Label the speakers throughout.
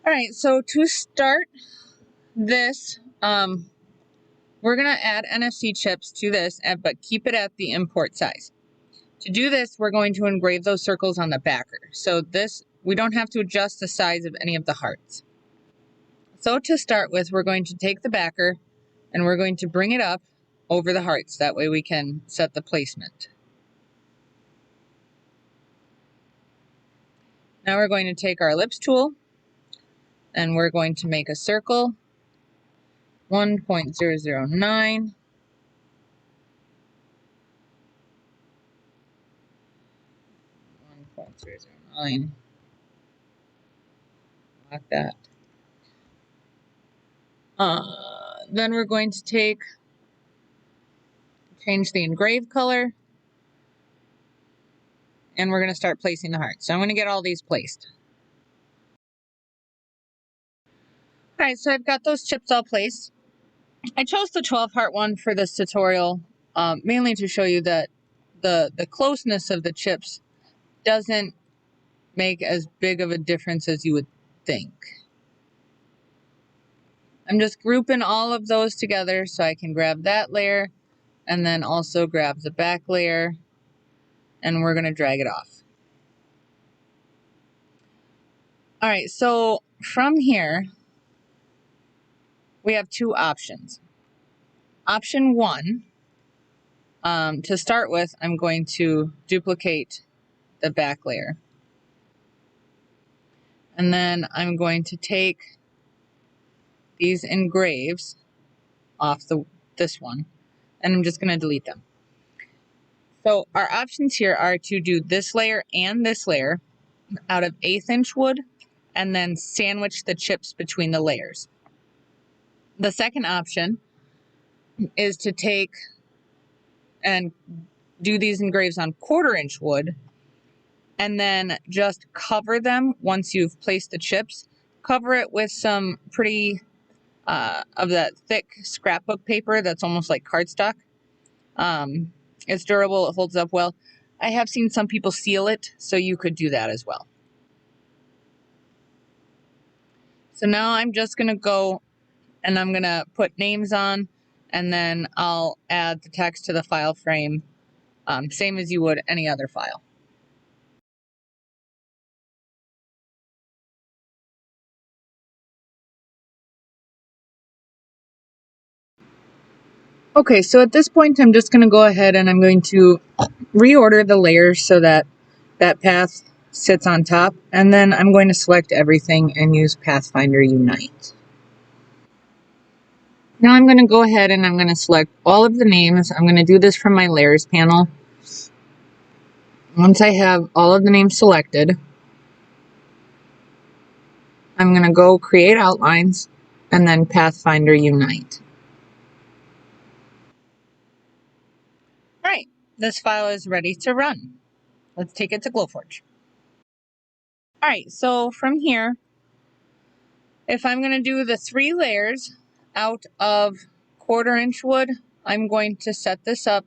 Speaker 1: All right, so to start this, we're going to add NFC chips to this, but keep it at the import size. To do this, we're going to engrave those circles on the backer. So this, we don't have to adjust the size of any of the hearts. So to start with, we're going to take the backer and we're going to bring it up over the hearts. That way we can set the placement. Now we're going to take our ellipse tool and we're going to make a circle, 1.009. Like that. Then we're going to change the engraved color, and we're going to start placing the hearts. So I'm going to get all these placed. All right, so I've got those chips all placed. I chose the 12 heart one for this tutorial, mainly to show you that the closeness of the chips doesn't make as big of a difference as you would think. I'm just grouping all of those together so I can grab that layer and then also grab the back layer, and we're going to drag it off. All right, so from here, we have two options. Option one, to start with, I'm going to duplicate the back layer. And then I'm going to take these engraves off this one, and I'm just going to delete them. So our options here are to do this layer and this layer out of 1/8 inch wood, and then sandwich the chips between the layers. The second option is to take and do these engraves on 1/4 inch wood, and then just cover them once you've placed the chips. Cover it with some pretty of that thick scrapbook paper that's almost like cardstock. It's durable, it holds up well. I have seen some people seal it, so you could do that as well. So now I'm just going to go and I'm going to put names on, and then I'll add the text to the file frame, same as you would any other file. Okay, so at this point, I'm just going to go ahead and I'm going to reorder the layers so that that path sits on top, and then I'm going to select everything and use Pathfinder Unite. Now I'm going to go ahead and I'm going to select all of the names. I'm going to do this from my layers panel. Once I have all of the names selected, I'm going to go create outlines and then Pathfinder Unite. All right, this file is ready to run. Let's take it to Glowforge. All right, so from here, if I'm going to do the 3 layers out of 1/4 inch wood, I'm going to set this up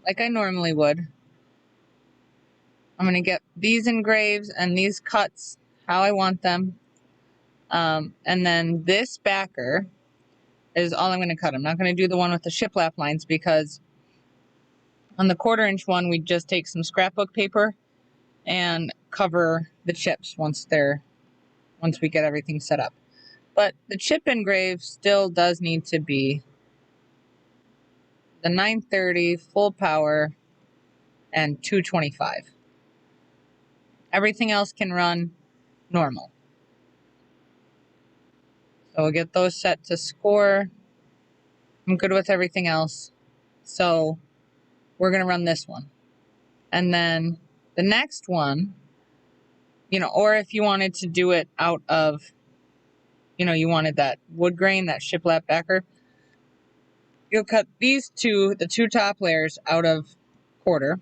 Speaker 1: like I normally would. I'm going to get these engraves and these cuts how I want them. And then this backer is all I'm going to cut. I'm not going to do the one with the shiplap lines because on the 1/4 inch one, we just take some scrapbook paper and cover the chips once we get everything set up. But the chip engrave still does need to be the 930 full power and 225. Everything else can run normal. So we'll get those set to score. I'm good with everything else. So we're going to run this one. And then the next one, or if you wanted to do it out of, you wanted that wood grain, that shiplap backer, you'll cut the 2 top layers out of 1/4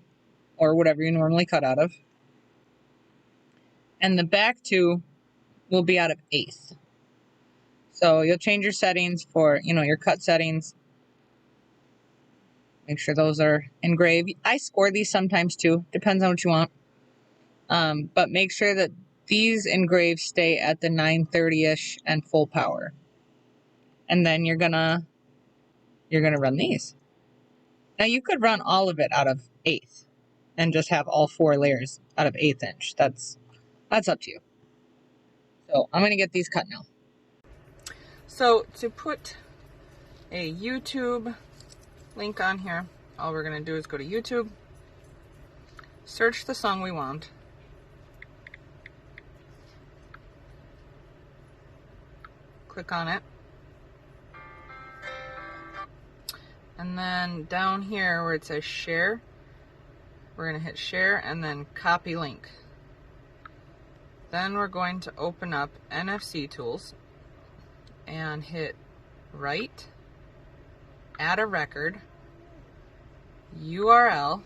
Speaker 1: or whatever you normally cut out of. And the back 2 will be out of 1/8. So you'll change your settings for, your cut settings. Make sure those are engraved. I score these sometimes too. Depends on what you want. But make sure that these engraved stay at the 930-ish and full power. And then you're gonna run these. Now you could run all of it out of 1/8 and just have all 4 layers out of 1/8 inch. That's up to you. So I'm gonna get these cut now. So to put a YouTube link on here, all we're gonna do is go to YouTube, search the song we want, click on it, and then down here where it says share, we're going to hit share and then copy link. Then we're going to open up NFC tools and hit write, add a record, URL.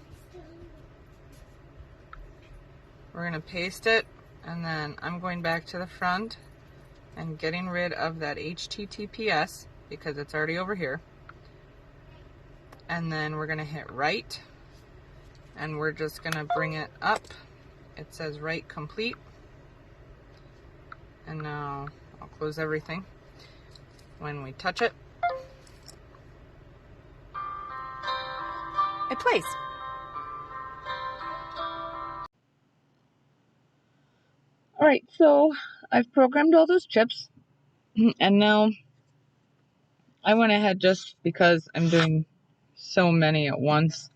Speaker 1: We're going to paste it, and then I'm going back to the front and getting rid of that HTTPS because it's already over here. And then we're going to hit write, and we're just going to bring it up. It says write complete. And now I'll close everything. When we touch it, it plays. Alright, so I've programmed all those chips, and now I went ahead just because I'm doing so many at once,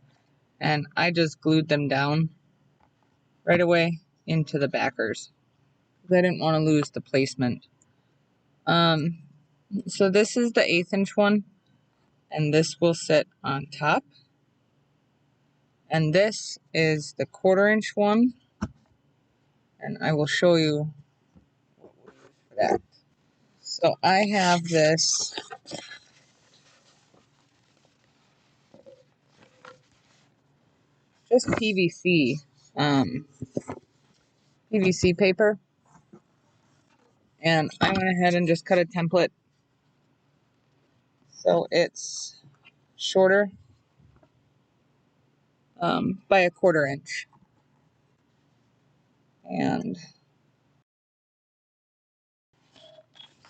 Speaker 1: and I just glued them down right away into the backers. I didn't want to lose the placement. So this is the 1/8 inch one, and this will sit on top. And this is the 1/4 inch one, and I will show you that. So I have this just PVC paper, and I went ahead and just cut a template so it's shorter by 1/4 inch. And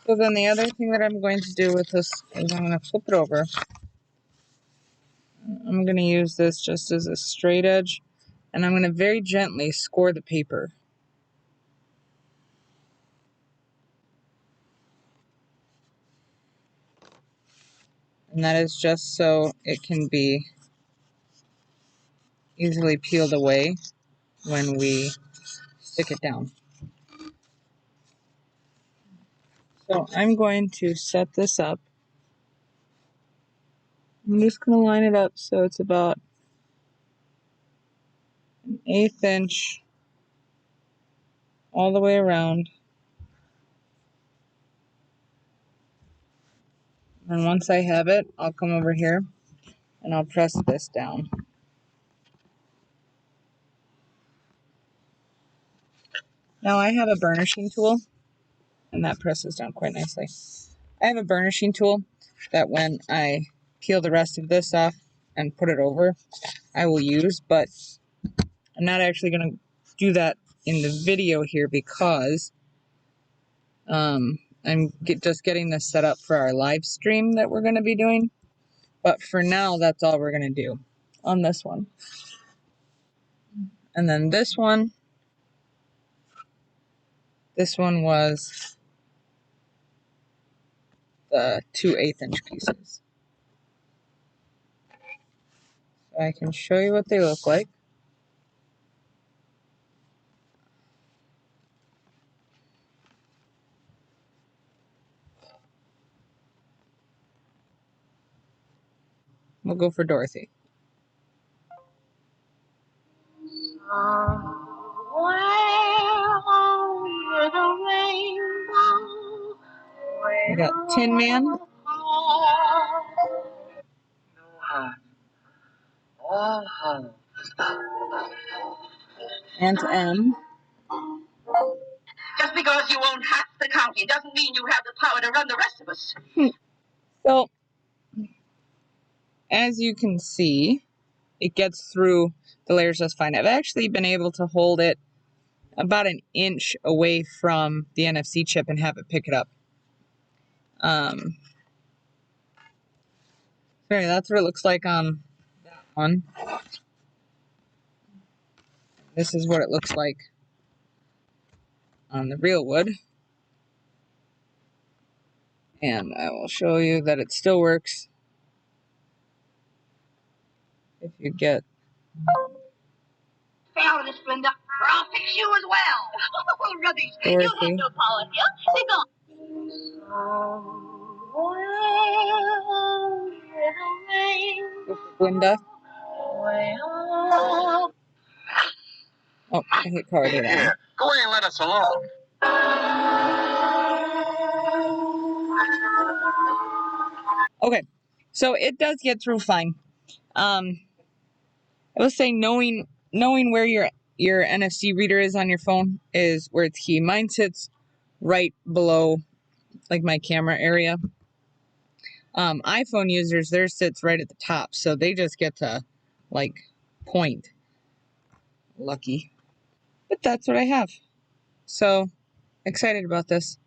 Speaker 1: so then the other thing that I'm going to do with this is I'm going to flip it over. I'm going to use this just as a straight edge, and I'm going to very gently score the paper. And that is just so it can be easily peeled away when we stick it down. So I'm going to set this up. I'm just going to line it up so it's about an 1/8 inch all the way around. And once I have it, I'll come over here and I'll press this down. Now I have a burnishing tool, and that presses down quite nicely. I have a burnishing tool that when I peel the rest of this off and put it over, I will use, but I'm not actually going to do that in the video here because I'm just getting this set up for our live stream that we're going to be doing. But for now, that's all we're going to do on this one. And then this one was the 2 1/8 inch pieces. So I can show you what they look like. We'll go for Dorothy. We got Tin Man. Aunt M. Just because you own half the county doesn't mean you have the power to run the rest of us. So, as you can see, it gets through the layers just fine. I've actually been able to hold it about an inch away from the NFC chip and have it pick it up. Sorry, that's what it looks like on that one. This is what it looks like on the real wood. And I will show you that it still works. If you get...
Speaker 2: Found this, Brenda, or I'll fix you as well. Rubbish.
Speaker 1: Dorothy.
Speaker 2: You have no power here. They gone.
Speaker 1: This is Linda. Oh, I hit card it on.
Speaker 2: Go away and let us alone.
Speaker 1: Okay, so it does get through fine. I will say knowing where your NFC reader is on your phone is where it's key. Mine sits right below like my camera area. iPhone users, theirs sits right at the top, so they just get to like point. Lucky. But that's what I have. So excited about this.